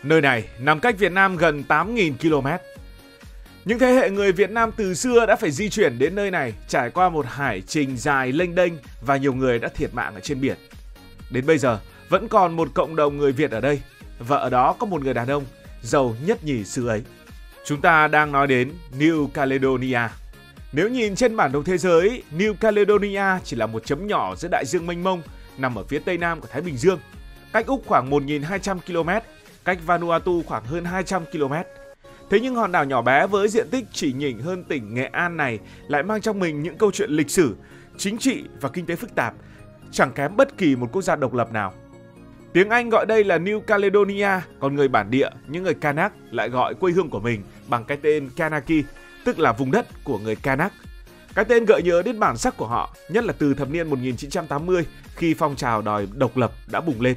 Nơi này nằm cách Việt Nam gần 8.000 km. Những thế hệ người Việt Nam từ xưa đã phải di chuyển đến nơi này, trải qua một hải trình dài lênh đênh và nhiều người đã thiệt mạng ở trên biển. Đến bây giờ, vẫn còn một cộng đồng người Việt ở đây, và ở đó có một người đàn ông giàu nhất nhì xứ ấy. Chúng ta đang nói đến New Caledonia. Nếu nhìn trên bản đồ thế giới, New Caledonia chỉ là một chấm nhỏ giữa đại dương mênh mông nằm ở phía tây nam của Thái Bình Dương, cách Úc khoảng 1.200 km, cách Vanuatu khoảng hơn 200 km. Thế nhưng hòn đảo nhỏ bé với diện tích chỉ nhỉnh hơn tỉnh Nghệ An này lại mang trong mình những câu chuyện lịch sử, chính trị và kinh tế phức tạp, chẳng kém bất kỳ một quốc gia độc lập nào. Tiếng Anh gọi đây là New Caledonia, còn người bản địa, những người Kanak lại gọi quê hương của mình bằng cái tên Kanaki, tức là vùng đất của người Kanak. Cái tên gợi nhớ đến bản sắc của họ, nhất là từ thập niên 1980 khi phong trào đòi độc lập đã bùng lên.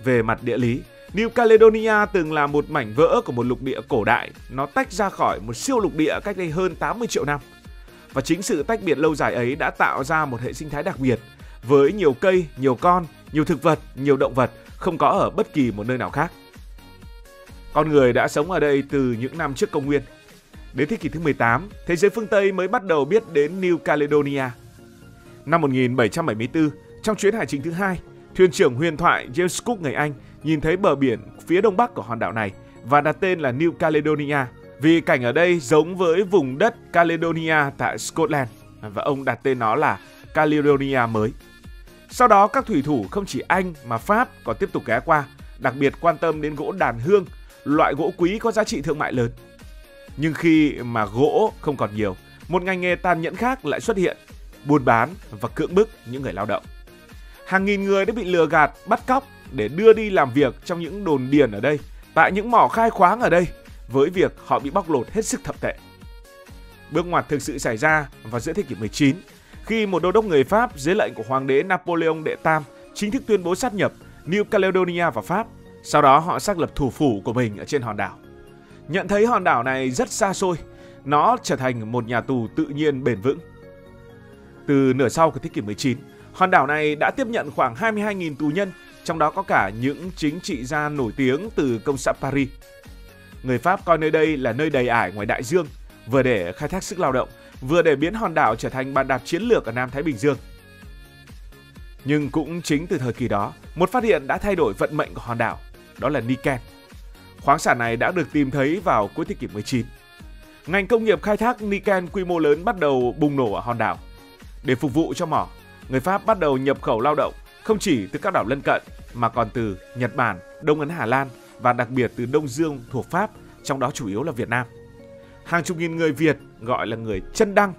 Về mặt địa lý, New Caledonia từng là một mảnh vỡ của một lục địa cổ đại, nó tách ra khỏi một siêu lục địa cách đây hơn 80 triệu năm. Và chính sự tách biệt lâu dài ấy đã tạo ra một hệ sinh thái đặc biệt, với nhiều cây, nhiều con, nhiều thực vật, nhiều động vật không có ở bất kỳ một nơi nào khác. Con người đã sống ở đây từ những năm trước công nguyên. Đến thế kỷ thứ 18, thế giới phương Tây mới bắt đầu biết đến New Caledonia. Năm 1774, trong chuyến hải trình thứ hai, thuyền trưởng huyền thoại James Cook người Anh nhìn thấy bờ biển phía đông bắc của hòn đảo này và đặt tên là New Caledonia vì cảnh ở đây giống với vùng đất Caledonia tại Scotland, và ông đặt tên nó là Caledonia mới. Sau đó các thủy thủ không chỉ Anh mà Pháp còn tiếp tục ghé qua, đặc biệt quan tâm đến gỗ đàn hương, loại gỗ quý có giá trị thương mại lớn. Nhưng khi mà gỗ không còn nhiều, một ngành nghề tàn nhẫn khác lại xuất hiện, buôn bán và cưỡng bức những người lao động. Hàng nghìn người đã bị lừa gạt, bắt cóc để đưa đi làm việc trong những đồn điền ở đây, tại những mỏ khai khoáng ở đây, với việc họ bị bóc lột hết sức thậm tệ. Bước ngoặt thực sự xảy ra vào giữa thế kỷ 19, khi một đô đốc người Pháp dưới lệnh của Hoàng đế Napoleon đệ Tam chính thức tuyên bố sáp nhập New Caledonia vào Pháp. Sau đó họ xác lập thủ phủ của mình ở trên hòn đảo. Nhận thấy hòn đảo này rất xa xôi, nó trở thành một nhà tù tự nhiên bền vững. Từ nửa sau của thế kỷ 19, hòn đảo này đã tiếp nhận khoảng 22.000 tù nhân, trong đó có cả những chính trị gia nổi tiếng từ công xã Paris. Người Pháp coi nơi đây là nơi đầy ải ngoài đại dương, vừa để khai thác sức lao động, vừa để biến hòn đảo trở thành bàn đạp chiến lược ở Nam Thái Bình Dương. Nhưng cũng chính từ thời kỳ đó, một phát hiện đã thay đổi vận mệnh của hòn đảo, đó là Niken. Khoáng sản này đã được tìm thấy vào cuối thế kỷ 19. Ngành công nghiệp khai thác Niken quy mô lớn bắt đầu bùng nổ ở hòn đảo. Để phục vụ cho mỏ, người Pháp bắt đầu nhập khẩu lao động không chỉ từ các đảo lân cận mà còn từ Nhật Bản, Đông Ấn Hà Lan và đặc biệt từ Đông Dương thuộc Pháp, trong đó chủ yếu là Việt Nam. Hàng chục nghìn người Việt, gọi là người chân đăng,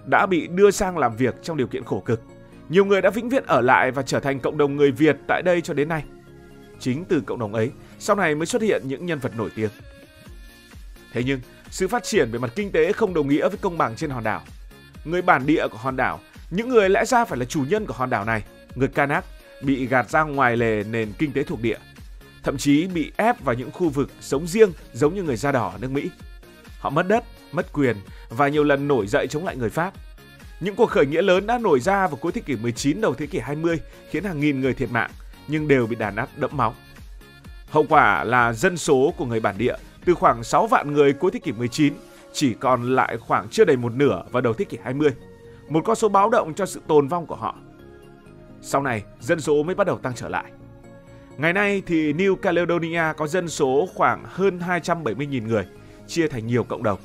đã bị đưa sang làm việc trong điều kiện khổ cực. Nhiều người đã vĩnh viễn ở lại và trở thành cộng đồng người Việt tại đây cho đến nay. Chính từ cộng đồng ấy, sau này mới xuất hiện những nhân vật nổi tiếng. Thế nhưng, sự phát triển về mặt kinh tế không đồng nghĩa với công bằng trên hòn đảo. Người bản địa của hòn đảo, những người lẽ ra phải là chủ nhân của hòn đảo này, người Kanak, bị gạt ra ngoài lề nền kinh tế thuộc địa. Thậm chí bị ép vào những khu vực sống riêng giống như người da đỏ ở nước Mỹ. Họ mất đất, mất quyền và nhiều lần nổi dậy chống lại người Pháp. Những cuộc khởi nghĩa lớn đã nổi ra vào cuối thế kỷ 19 đầu thế kỷ 20 khiến hàng nghìn người thiệt mạng, nhưng đều bị đàn áp đẫm máu. Hậu quả là dân số của người bản địa từ khoảng 6 vạn người cuối thế kỷ 19 chỉ còn lại khoảng chưa đầy một nửa vào đầu thế kỷ 20, một con số báo động cho sự tồn vong của họ. Sau này, dân số mới bắt đầu tăng trở lại. Ngày nay thì New Caledonia có dân số khoảng hơn 270.000 người, chia thành nhiều cộng đồng.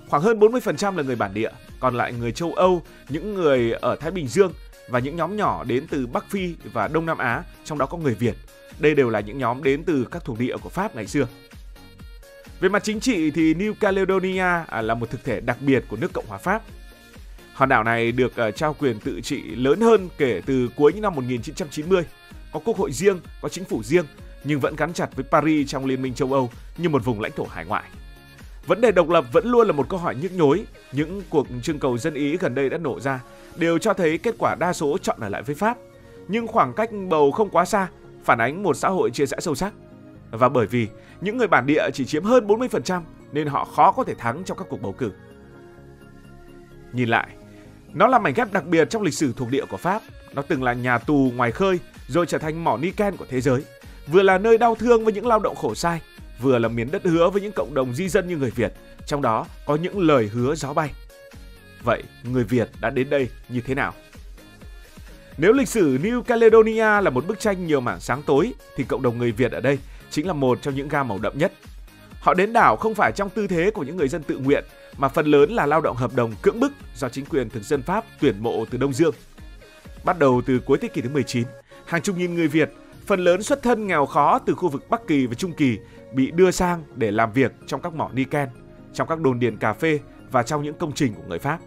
Khoảng hơn 40% là người bản địa, còn lại người châu Âu, những người ở Thái Bình Dương và những nhóm nhỏ đến từ Bắc Phi và Đông Nam Á, trong đó có người Việt. Đây đều là những nhóm đến từ các thuộc địa của Pháp ngày xưa. Về mặt chính trị thì New Caledonia là một thực thể đặc biệt của nước Cộng hòa Pháp. Hòn đảo này được trao quyền tự trị lớn hơn kể từ cuối những năm 1990. Có quốc hội riêng, có chính phủ riêng, nhưng vẫn gắn chặt với Paris trong Liên minh châu Âu như một vùng lãnh thổ hải ngoại. Vấn đề độc lập vẫn luôn là một câu hỏi nhức nhối. Những cuộc trưng cầu dân Ý gần đây đã nổ ra đều cho thấy kết quả đa số chọn ở lại với Pháp. Nhưng khoảng cách bầu không quá xa, phản ánh một xã hội chia rẽ sâu sắc. Và bởi vì những người bản địa chỉ chiếm hơn 40% nên họ khó có thể thắng trong các cuộc bầu cử. Nhìn lại, nó là mảnh ghép đặc biệt trong lịch sử thuộc địa của Pháp. Nó từng là nhà tù ngoài khơi rồi trở thành mỏ Niken của thế giới. vừa là nơi đau thương với những lao động khổ sai, vừa là miền đất hứa với những cộng đồng di dân như người Việt, trong đó có những lời hứa gió bay. Vậy người Việt đã đến đây như thế nào? Nếu lịch sử New Caledonia là một bức tranh nhiều mảng sáng tối, thì cộng đồng người Việt ở đây chính là một trong những gam màu đậm nhất. Họ đến đảo không phải trong tư thế của những người dân tự nguyện, mà phần lớn là lao động hợp đồng cưỡng bức do chính quyền thực dân Pháp tuyển mộ từ Đông Dương. Bắt đầu từ cuối thế kỷ thứ 19, hàng chục nghìn người Việt, phần lớn xuất thân nghèo khó từ khu vực Bắc Kỳ và Trung Kỳ, bị đưa sang để làm việc trong các mỏ niken, trong các đồn điền cà phê và trong những công trình của người Pháp.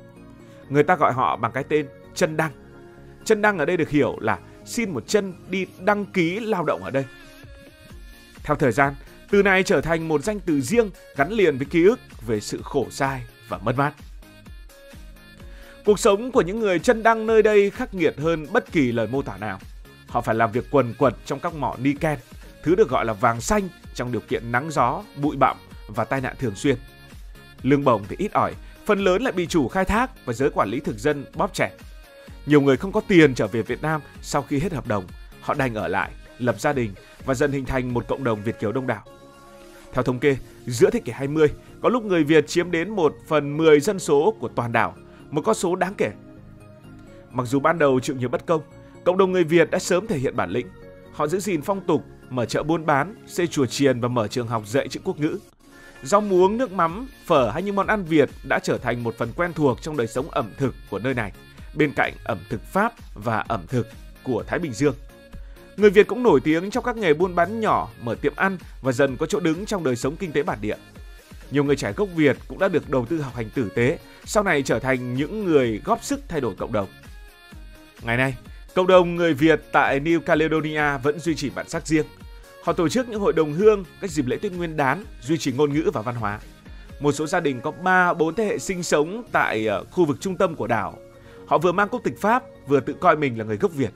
Người ta gọi họ bằng cái tên chân đăng. Chân đăng ở đây được hiểu là xin một chân đi đăng ký lao động ở đây. Theo thời gian, từ này trở thành một danh từ riêng gắn liền với ký ức về sự khổ sai và mất mát. Cuộc sống của những người chân đăng nơi đây khắc nghiệt hơn bất kỳ lời mô tả nào. Họ phải làm việc quần quật trong các mỏ niken, thứ được gọi là vàng xanh trong điều kiện nắng gió, bụi bặm và tai nạn thường xuyên. Lương bổng thì ít ỏi, phần lớn lại bị chủ khai thác và giới quản lý thực dân bóp chẹt. Nhiều người không có tiền trở về Việt Nam sau khi hết hợp đồng, họ đành ở lại, lập gia đình và dần hình thành một cộng đồng Việt kiều đông đảo. Theo thống kê, giữa thế kỷ 20, có lúc người Việt chiếm đến 1/10 dân số của toàn đảo, một con số đáng kể. Mặc dù ban đầu chịu nhiều bất công, cộng đồng người Việt đã sớm thể hiện bản lĩnh. Họ giữ gìn phong tục, mở chợ buôn bán, xây chùa chiền và mở trường học dạy chữ quốc ngữ. Rau muống, nước mắm, phở hay những món ăn Việt đã trở thành một phần quen thuộc trong đời sống ẩm thực của nơi này, bên cạnh ẩm thực Pháp và ẩm thực của Thái Bình Dương. Người Việt cũng nổi tiếng trong các nghề buôn bán nhỏ, mở tiệm ăn và dần có chỗ đứng trong đời sống kinh tế bản địa. Nhiều người trẻ gốc Việt cũng đã được đầu tư học hành tử tế, sau này trở thành những người góp sức thay đổi cộng đồng. Ngày nay, cộng đồng người Việt tại New Caledonia vẫn duy trì bản sắc riêng. Họ tổ chức những hội đồng hương, các dịp lễ Tết Nguyên đán, duy trì ngôn ngữ và văn hóa. Một số gia đình có 3-4 thế hệ sinh sống tại khu vực trung tâm của đảo. Họ vừa mang quốc tịch Pháp, vừa tự coi mình là người gốc Việt.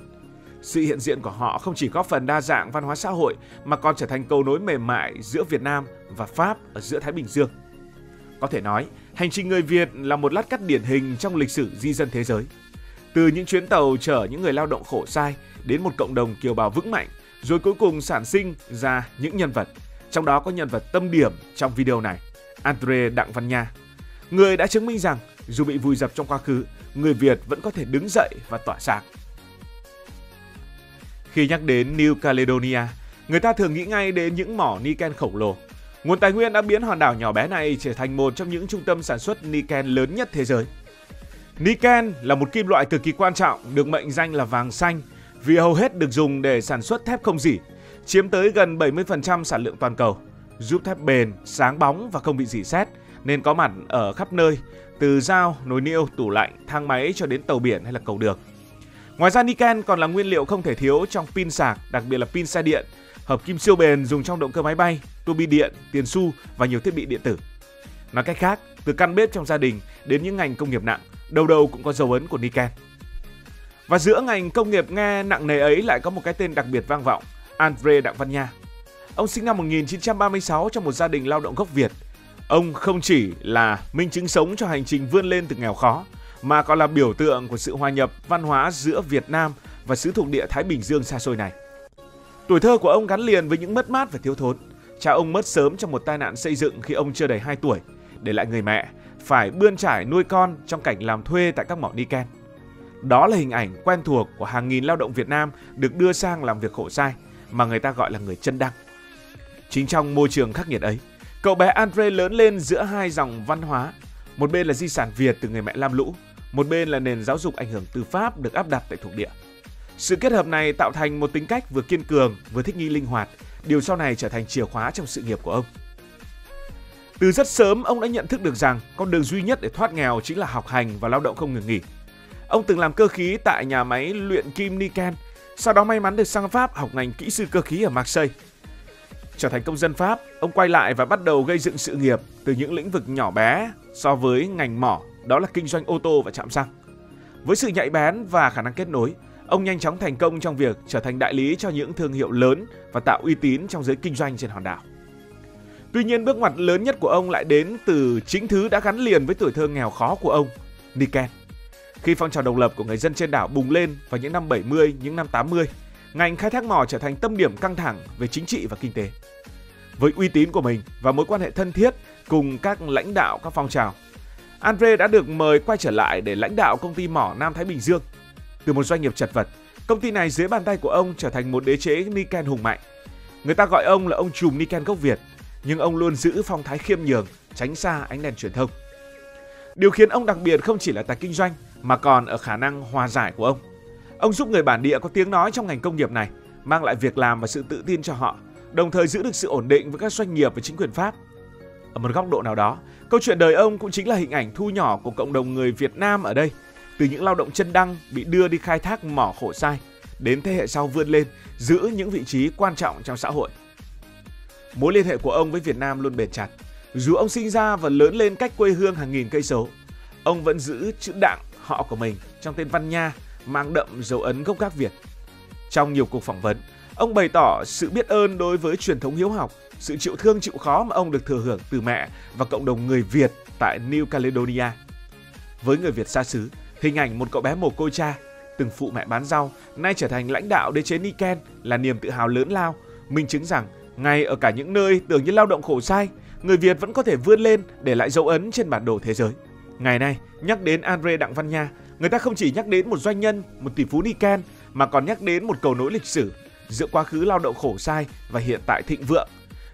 Sự hiện diện của họ không chỉ góp phần đa dạng văn hóa xã hội mà còn trở thành cầu nối mềm mại giữa Việt Nam và Pháp ở giữa Thái Bình Dương. Có thể nói, hành trình người Việt là một lát cắt điển hình trong lịch sử di dân thế giới. Từ những chuyến tàu chở những người lao động khổ sai đến một cộng đồng kiều bào vững mạnh, rồi cuối cùng sản sinh ra những nhân vật. Trong đó có nhân vật tâm điểm trong video này, Andre Đặng Văn Nha. Người đã chứng minh rằng dù bị vùi dập trong quá khứ, người Việt vẫn có thể đứng dậy và tỏa sáng. Khi nhắc đến New Caledonia, người ta thường nghĩ ngay đến những mỏ niken khổng lồ. Nguồn tài nguyên đã biến hòn đảo nhỏ bé này trở thành một trong những trung tâm sản xuất niken lớn nhất thế giới. Niken là một kim loại cực kỳ quan trọng, được mệnh danh là vàng xanh vì hầu hết được dùng để sản xuất thép không rỉ, chiếm tới gần 70% sản lượng toàn cầu, giúp thép bền, sáng bóng và không bị rỉ sét, nên có mặt ở khắp nơi, từ dao, nồi niêu, tủ lạnh, thang máy cho đến tàu biển hay là cầu đường. Ngoài ra, niken còn là nguyên liệu không thể thiếu trong pin sạc, đặc biệt là pin xe điện, hợp kim siêu bền dùng trong động cơ máy bay, tua bin điện, tiền xu và nhiều thiết bị điện tử. Nói cách khác, từ căn bếp trong gia đình đến những ngành công nghiệp nặng, đầu đầu cũng có dấu ấn của niken. Và giữa ngành công nghiệp nghe nặng nề ấy lại có một cái tên đặc biệt vang vọng, Andre Đặng Văn Nha. Ông sinh năm 1936 trong một gia đình lao động gốc Việt. Ông không chỉ là minh chứng sống cho hành trình vươn lên từ nghèo khó, mà còn là biểu tượng của sự hòa nhập văn hóa giữa Việt Nam và xứ thuộc địa Thái Bình Dương xa xôi này. Tuổi thơ của ông gắn liền với những mất mát và thiếu thốn. Cha ông mất sớm trong một tai nạn xây dựng khi ông chưa đầy 2 tuổi, để lại người mẹ phải bươn trải nuôi con trong cảnh làm thuê tại các mỏ niken. Đó là hình ảnh quen thuộc của hàng nghìn lao động Việt Nam được đưa sang làm việc khổ sai, mà người ta gọi là người chân đăng. Chính trong môi trường khắc nghiệt ấy, cậu bé Andre lớn lên giữa hai dòng văn hóa. Một bên là di sản Việt từ người mẹ lam lũ, một bên là nền giáo dục ảnh hưởng từ Pháp được áp đặt tại thuộc địa. Sự kết hợp này tạo thành một tính cách vừa kiên cường, vừa thích nghi linh hoạt, điều sau này trở thành chìa khóa trong sự nghiệp của ông. Từ rất sớm, ông đã nhận thức được rằng con đường duy nhất để thoát nghèo chính là học hành và lao động không ngừng nghỉ. Ông từng làm cơ khí tại nhà máy luyện kim niken, sau đó may mắn được sang Pháp học ngành kỹ sư cơ khí ở Marseille. Trở thành công dân Pháp, ông quay lại và bắt đầu gây dựng sự nghiệp từ những lĩnh vực nhỏ bé so với ngành mỏ, đó là kinh doanh ô tô và trạm xăng. Với sự nhạy bén và khả năng kết nối, ông nhanh chóng thành công trong việc trở thành đại lý cho những thương hiệu lớn và tạo uy tín trong giới kinh doanh trên hòn đảo. Tuy nhiên, bước ngoặt lớn nhất của ông lại đến từ chính thứ đã gắn liền với tuổi thơ nghèo khó của ông, niken. Khi phong trào độc lập của người dân trên đảo bùng lên vào những năm 70, những năm 80, ngành khai thác mỏ trở thành tâm điểm căng thẳng về chính trị và kinh tế. Với uy tín của mình và mối quan hệ thân thiết cùng các lãnh đạo các phong trào, Andre đã được mời quay trở lại để lãnh đạo công ty mỏ Nam Thái Bình Dương. Từ một doanh nghiệp chật vật, công ty này dưới bàn tay của ông trở thành một đế chế niken hùng mạnh. Người ta gọi ông là ông trùm niken gốc Việt, nhưng ông luôn giữ phong thái khiêm nhường, tránh xa ánh đèn truyền thông. Điều khiến ông đặc biệt không chỉ là tài kinh doanh mà còn ở khả năng hòa giải của ông. Ông giúp người bản địa có tiếng nói trong ngành công nghiệp này, mang lại việc làm và sự tự tin cho họ, đồng thời giữ được sự ổn định với các doanh nghiệp và chính quyền Pháp. Ở một góc độ nào đó, câu chuyện đời ông cũng chính là hình ảnh thu nhỏ của cộng đồng người Việt Nam ở đây, từ những lao động chân đăng bị đưa đi khai thác mỏ khổ sai, đến thế hệ sau vươn lên, giữ những vị trí quan trọng trong xã hội. Mối liên hệ của ông với Việt Nam luôn bền chặt. Dù ông sinh ra và lớn lên cách quê hương hàng nghìn cây số, ông vẫn giữ chữ Đặng, họ của mình, trong tên Văn Nha, mang đậm dấu ấn gốc gác Việt. Trong nhiều cuộc phỏng vấn, ông bày tỏ sự biết ơn đối với truyền thống hiếu học, sự chịu thương chịu khó mà ông được thừa hưởng từ mẹ và cộng đồng người Việt tại New Caledonia. Với người Việt xa xứ, hình ảnh một cậu bé mồ côi cha, từng phụ mẹ bán rau, nay trở thành lãnh đạo đế chế niken là niềm tự hào lớn lao, minh chứng rằng ngay ở cả những nơi tưởng như lao động khổ sai, người Việt vẫn có thể vươn lên để lại dấu ấn trên bản đồ thế giới. Ngày nay, nhắc đến Andre Đặng Văn Nha, người ta không chỉ nhắc đến một doanh nhân, một tỷ phú niken, mà còn nhắc đến một cầu nối lịch sử giữa quá khứ lao động khổ sai và hiện tại thịnh vượng,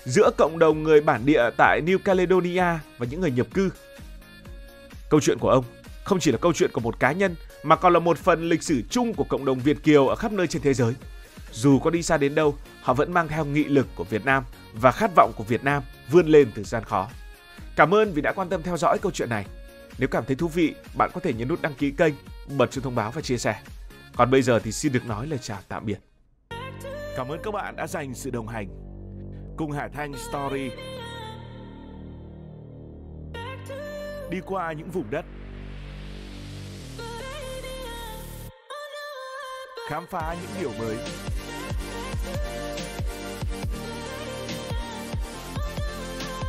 giữa cộng đồng người bản địa tại New Caledonia và những người nhập cư. Câu chuyện của ông không chỉ là câu chuyện của một cá nhân mà còn là một phần lịch sử chung của cộng đồng Việt kiều ở khắp nơi trên thế giới. Dù có đi xa đến đâu, họ vẫn mang theo nghị lực của Việt Nam và khát vọng của Việt Nam vươn lên từ gian khó. Cảm ơn vì đã quan tâm theo dõi câu chuyện này. Nếu cảm thấy thú vị, bạn có thể nhấn nút đăng ký kênh, bật chuông thông báo và chia sẻ. Còn bây giờ thì xin được nói lời chào tạm biệt. Cảm ơn các bạn đã dành sự đồng hành cùng Hải Thanh Story đi qua những vùng đất, khám phá những điều mới.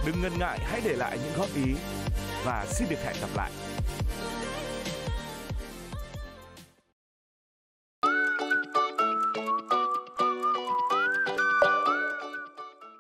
Đừng ngần ngại, hãy để lại những góp ý và xin được hẹn gặp lại.